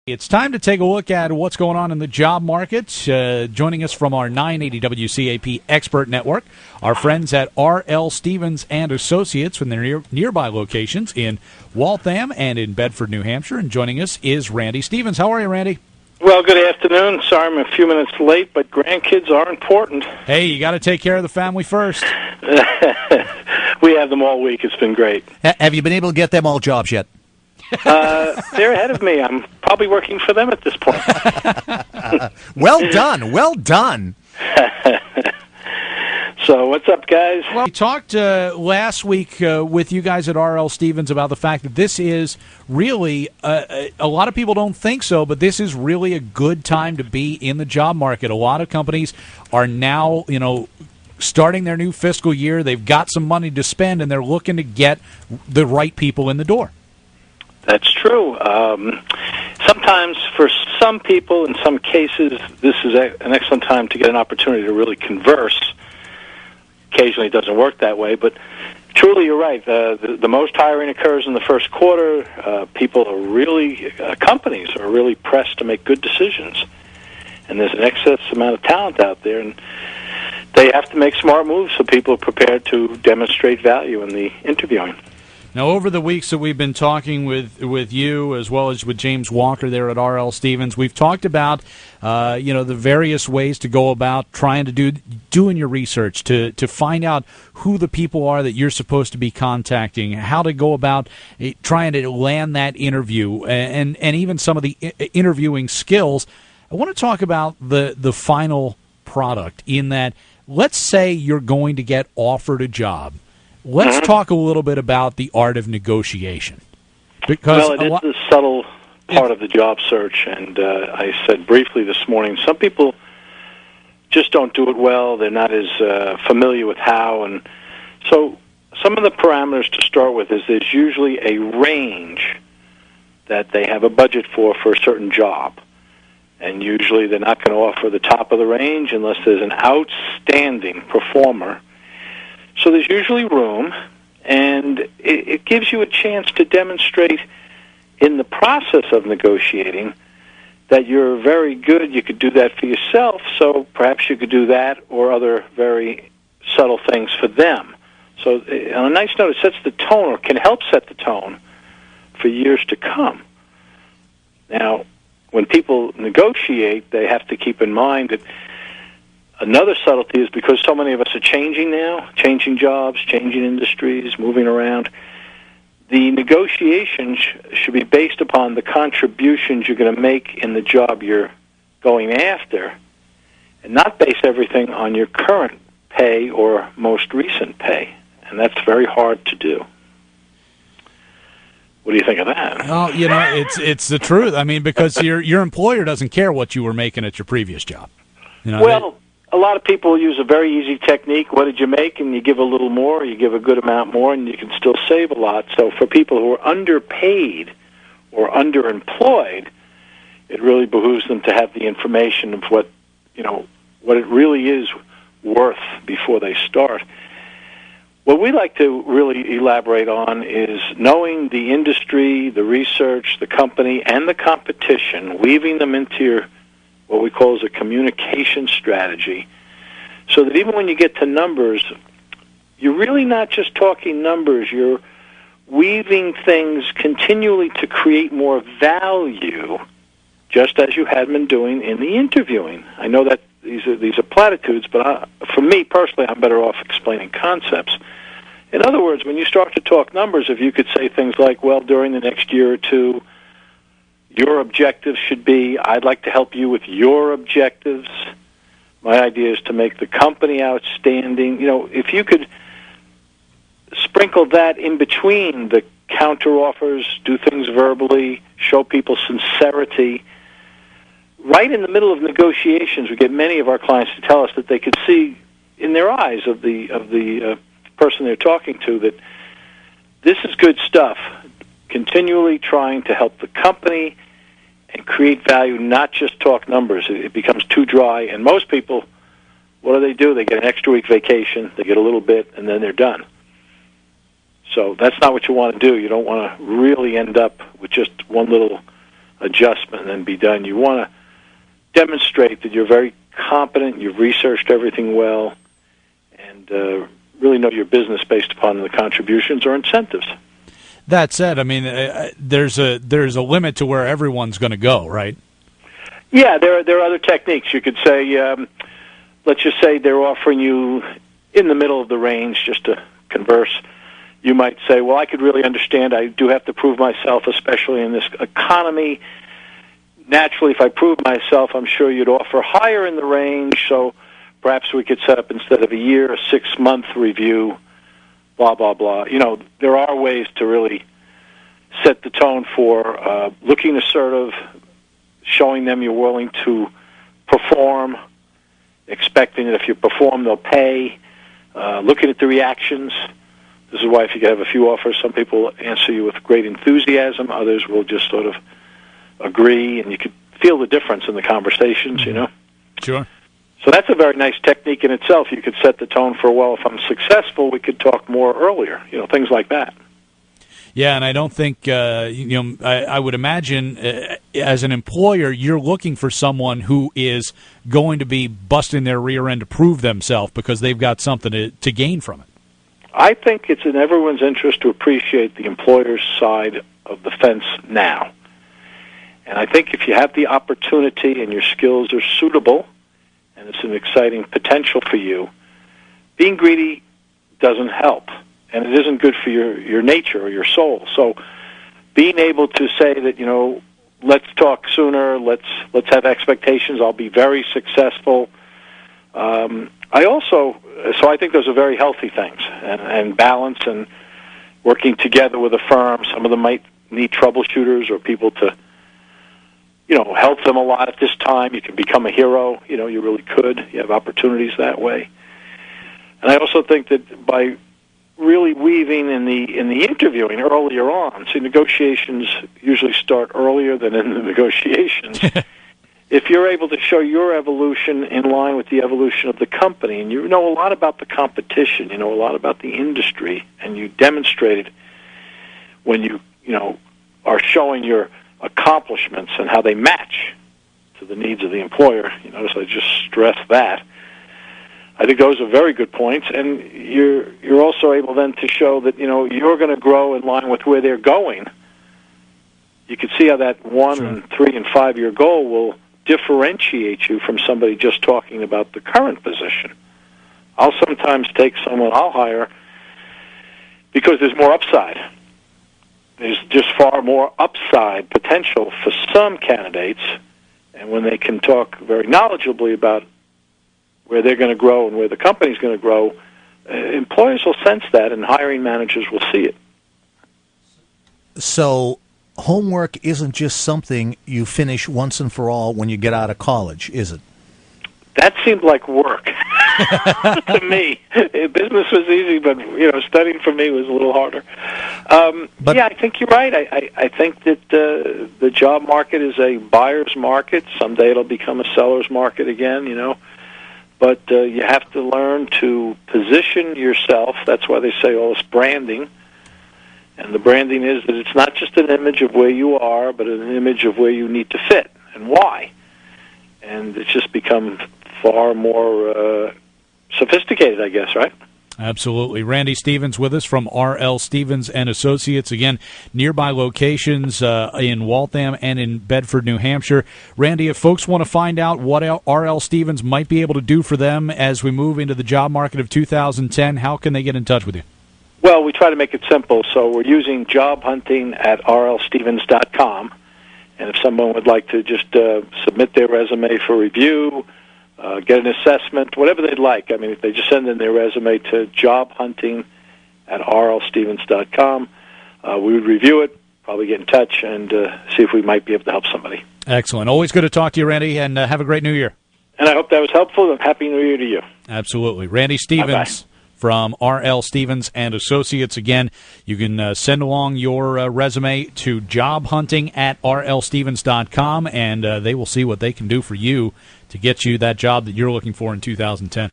It's time to take a look at what's going on in the job market. Joining us from our 980 WCAP Expert Network, our friends at R.L. Stevens and Associates from their nearby locations in Waltham and in Bedford, New Hampshire. And joining us is Randy Stevens. How are you, Randy? Well, good afternoon. Sorry I'm a few minutes late, but grandkids are important. Hey, you got to take care of the family first. We have them all week. It's been great. Have you been able to get them all jobs yet? They're ahead of me. I'm probably working for them at this point. Well done. Well done. So what's up, guys? Well, we talked last week with you guys at R.L. Stevens about the fact that this is really, a lot of people don't think so, but this is really a good time to be in the job market. A lot of companies are now, starting their new fiscal year. They've got some money to spend, and they're looking to get the right people in the door. That's true. Sometimes for some people, in some cases, this is an excellent time to get an opportunity to really converse. Occasionally it doesn't work that way, but truly you're right. The most hiring occurs in the first quarter. People are really, companies are really pressed to make good decisions. And there's an excess amount of talent out there, and they have to make smart moves so people are prepared to demonstrate value in the interviewing. Now, over the weeks that we've been talking with you, as well as with James Walker there at R.L. Stevens, we've talked about, the various ways to go about trying to doing your research, to find out who the people are that you're supposed to be contacting, how to go about trying to land that interview, and even some of the interviewing skills. I want to talk about the final product in that, let's say you're going to get offered a job. Let's talk a little bit about the art of negotiation. Because it is the subtle part of the job search, and I said briefly this morning, some people just don't do it well. They're not as familiar with how, and so some of the parameters to start with is there's usually a range that they have a budget for a certain job, and usually they're not going to offer the top of the range unless there's an outstanding performer. So there's usually room, and it gives you a chance to demonstrate in the process of negotiating that you're very good. You could do that for yourself, so perhaps you could do that or other very subtle things for them. So on a nice note, it sets the tone or can help set the tone for years to come. Now, when people negotiate, they have to keep in mind that another subtlety is because so many of us are changing now, changing jobs, changing industries, moving around, the negotiations should be based upon the contributions you're going to make in the job you're going after, and not base everything on your current pay or most recent pay. And that's very hard to do. What do you think of that? Oh, it's the truth. I mean, because your employer doesn't care what you were making at your previous job. A lot of people use a very easy technique. What did you make? And you give a little more, you give a good amount more, and you can still save a lot. So for people who are underpaid or underemployed, it really behooves them to have the information of what it really is worth before they start. What we like to really elaborate on is knowing the industry, the research, the company, and the competition, weaving them into your what we call as a communication strategy, so that even when you get to numbers, you're really not just talking numbers, you're weaving things continually to create more value, just as you had been doing in the interviewing. I know that these are platitudes, but for me personally, I'm better off explaining concepts. In other words, when you start to talk numbers, if you could say things like, well, during the next year or two, your objectives should be, I'd like to help you with your objectives. My idea is to make the company outstanding. If you could sprinkle that in between the counteroffers, do things verbally, show people sincerity. Right in the middle of negotiations, we get many of our clients to tell us that they could see in their eyes of the person they're talking to that this is good stuff. Continually trying to help the company and create value, not just talk numbers. It becomes too dry, and most people, what do? They get an extra week vacation, they get a little bit, and then they're done. So that's not what you want to do. You don't want to really end up with just one little adjustment and then be done. You want to demonstrate that you're very competent, you've researched everything well, and really know your business based upon the contributions or incentives. That said, I mean, there's a limit to where everyone's going to go, right? Yeah, there are other techniques. You could say, let's just say they're offering you in the middle of the range, just to converse. You might say, well, I could really understand. I do have to prove myself, especially in this economy. Naturally, if I prove myself, I'm sure you'd offer higher in the range, so perhaps we could set up, instead of a year, a 6-month review, blah, blah, blah. You know, there are ways to really set the tone for looking assertive, showing them you're willing to perform, expecting that if you perform, they'll pay, looking at the reactions. This is why if you have a few offers, some people answer you with great enthusiasm, others will just sort of agree, and you could feel the difference in the conversations, you know? Sure. So that's a very nice technique in itself. You could set the tone for, well, if I'm successful, we could talk more earlier, you know, things like that. Yeah, and I don't think, I would imagine as an employer, you're looking for someone who is going to be busting their rear end to prove themselves because they've got something to gain from it. I think it's in everyone's interest to appreciate the employer's side of the fence now. And I think if you have the opportunity and your skills are suitable and it's an exciting potential for you, being greedy doesn't help. And it isn't good for your nature or your soul. So being able to say that, you know, let's talk sooner, let's have expectations, I'll be very successful. So I think those are very healthy things, and balance and working together with a firm. Some of them might need troubleshooters or people to, you know, help them a lot at this time. You can become a hero. You know, you really could. You have opportunities that way. And I also think that by really weaving in the interviewing earlier on, see, negotiations usually start earlier than in the negotiations. If you're able to show your evolution in line with the evolution of the company, and you know a lot about the competition, you know a lot about the industry, and you demonstrate it when you are showing your accomplishments and how they match to the needs of the employer. You notice I just stressed that. I think those are very good points, and you're also able then to show that, you know, you're going to grow in line with where they're going. You can see how that 1 Sure. and 3 and 5 year goal will differentiate you from somebody just talking about the current position. I'll sometimes take someone I'll hire because there's more upside. There's just far more upside potential for some candidates, and when they can talk very knowledgeably about where they're going to grow and where the company's going to grow, employers will sense that, and hiring managers will see it. So homework isn't just something you finish once and for all when you get out of college, is it? That seemed like work to me. Business was easy, but studying for me was a little harder. But I think you're right. I think that the job market is a buyer's market. Someday it'll become a seller's market again. But you have to learn to position yourself. That's why they say all this branding. And the branding is that it's not just an image of where you are, but an image of where you need to fit and why. And it's just become far more sophisticated, I guess, right? Absolutely. Randy Stevens with us from R.L. Stevens and Associates. Again, nearby locations in Waltham and in Bedford, New Hampshire. Randy, if folks want to find out what R.L. Stevens might be able to do for them as we move into the job market of 2010, how can they get in touch with you? Well, we try to make it simple. So we're using job hunting at rlstevens.com. And if someone would like to just submit their resume for review, get an assessment, whatever they'd like. I mean, if they just send in their resume to jobhunting at rlstevens.com, we would review it, probably get in touch, and see if we might be able to help somebody. Excellent. Always good to talk to you, Randy, and have a great New Year. And I hope that was helpful, and Happy New Year to you. Absolutely. Randy Stevens. Bye-bye. From R.L. Stevens and Associates. Again, you can send along your resume to jobhunting at rlstevens.com, and they will see what they can do for you to get you that job that you're looking for in 2010.